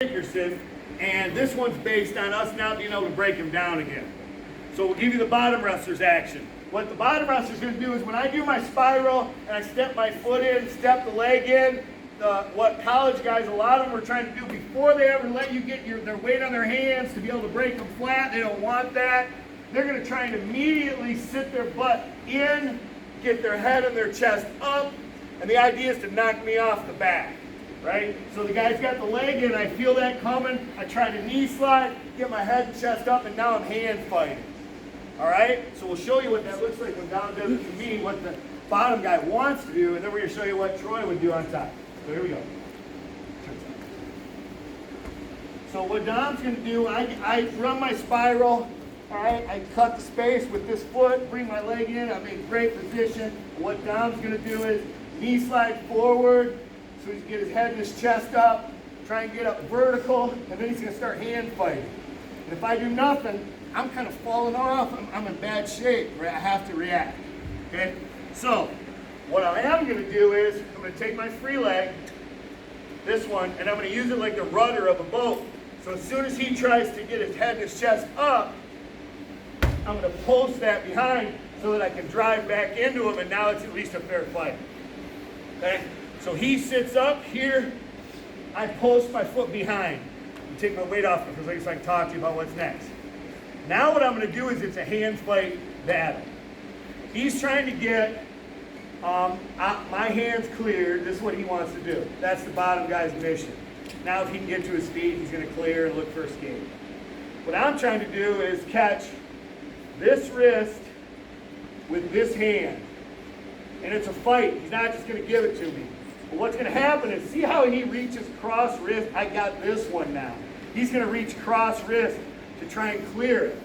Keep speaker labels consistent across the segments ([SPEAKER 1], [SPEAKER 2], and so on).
[SPEAKER 1] Dickerson, and this one's based on us not being able to break him down again. So we'll give you the bottom wrestler's action. What the bottom wrestler's going to do is when I do my spiral and I step my foot in, step the leg in, what college guys, a lot of them are trying to do before they ever let you get their weight on their hands to be able to break them flat, they don't want that. They're going to try and immediately sit their butt in, get their head and their chest up, and the idea is to knock me off the back. Right? So the guy's got the leg in, I feel that coming, I try to knee slide, get my head and chest up, and now I'm hand fighting. Alright? So we'll show you what that looks like when Dom does it to me, what the bottom guy wants to do, and then we're going to show you what Troy would do on top. So here we go. So what Dom's going to do, I run my spiral, alright, I cut the space with this foot, bring my leg in, I'm in great position. What Dom's going to do is knee slide forward, so he's get his head and his chest up, try and get up vertical, and then he's going to start hand fighting. And if I do nothing, I'm kind of falling off, I'm in bad shape, right? I have to react, okay? So, what I am going to do is, I'm going to take my free leg, this one, and I'm going to use it like the rudder of a boat. So as soon as he tries to get his head and his chest up, I'm going to post that behind so that I can drive back into him, and now it's at least a fair fight, okay? So he sits up here, I post my foot behind and take my weight off because I can talk to you about what's next. Now what I'm going to do is it's a hand fight battle. He's trying to get my hands cleared. This is what he wants to do. That's the bottom guy's mission. Now if he can get to his feet, he's going to clear and look for escape. What I'm trying to do is catch this wrist with this hand. And it's a fight. He's not just going to give it to me. But what's going to happen is, see how he reaches cross wrist? I got this one now. He's going to reach cross wrist to try and clear it.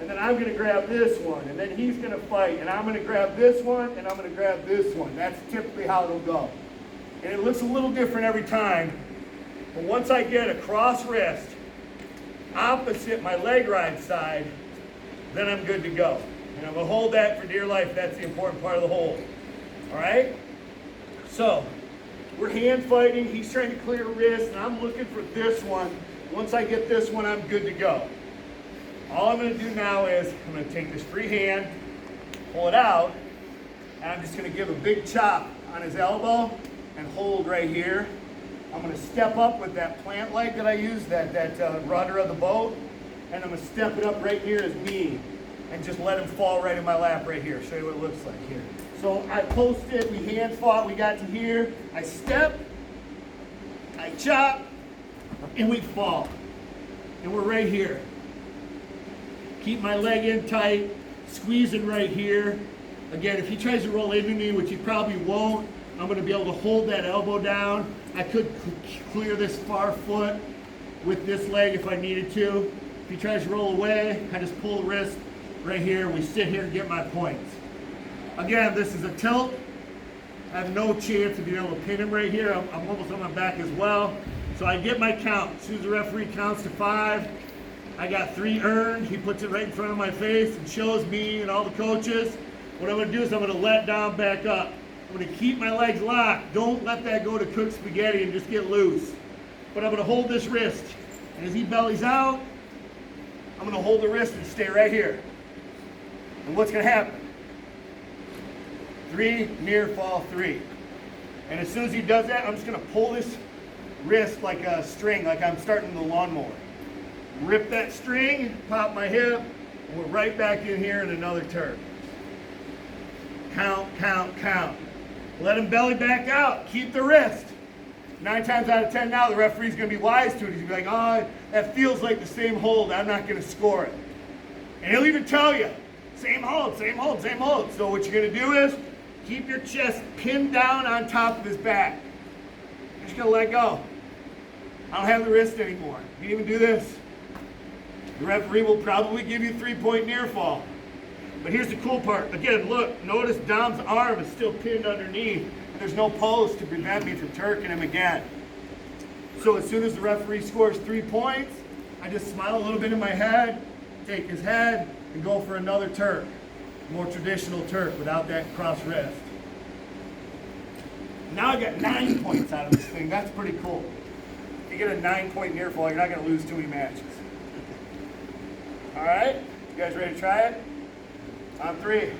[SPEAKER 1] And then I'm going to grab this one. And then he's going to fight. And I'm going to grab this one. And I'm going to grab this one. That's typically how it'll go. And it looks a little different every time. But once I get a cross wrist opposite my leg ride side, then I'm good to go. And I'm going to hold that for dear life. That's the important part of the hold. All right? So, we're hand fighting. He's trying to clear wrist, and I'm looking for this one. Once I get this one, I'm good to go. All I'm going to do now is I'm going to take this free hand, pull it out, and I'm just going to give a big chop on his elbow and hold right here. I'm going to step up with that plant leg that I used, that rudder of the boat, and I'm going to step it up right near his knee and just let him fall right in my lap right here. Show you what it looks like here. So I posted, we hand fought, we got to here, I step, I chop, and we fall. And we're right here. Keep my leg in tight, squeeze it right here. Again, if he tries to roll into me, which he probably won't, I'm going to be able to hold that elbow down. I could clear this far foot with this leg if I needed to. If he tries to roll away, I just pull the wrist right here. We sit here and get my points. Again, this is a tilt. I have no chance of being able to pin him right here. I'm almost on my back as well. So I get my count. As soon as the referee counts to 5, I got 3 earned. He puts it right in front of my face and shows me and all the coaches. What I'm going to do is I'm going to let down back up. I'm going to keep my legs locked. Don't let that go to cooked spaghetti and just get loose. But I'm going to hold this wrist. And as he bellies out, I'm going to hold the wrist and stay right here. And what's going to happen? 3, near fall 3. And as soon as he does that, I'm just going to pull this wrist like a string, like I'm starting the lawnmower. Rip that string, pop my hip, and we're right back in here in another turn. Count, count, count. Let him belly back out. Keep the wrist. 9 times out of 10 now, the referee's going to be wise to it. He's going to be like, oh, that feels like the same hold. I'm not going to score it. And he'll even tell you, same hold, same hold, same hold. So what you're going to do is keep your chest pinned down on top of his back. You're just going to let go. I don't have the wrist anymore. You can even do this. The referee will probably give you 3-point near fall. But here's the cool part. Again, look, notice Dom's arm is still pinned underneath. And there's no post to prevent me from turking him again. So as soon as the referee scores 3 points, I just smile a little bit in my head, take his head, and go for another Turk. More traditional Turk without that cross wrist. Now I got 9 points out of this thing. That's pretty cool. you get a 9-point near fall, you're not going to lose too many matches. All right, you guys ready to try it? On 3.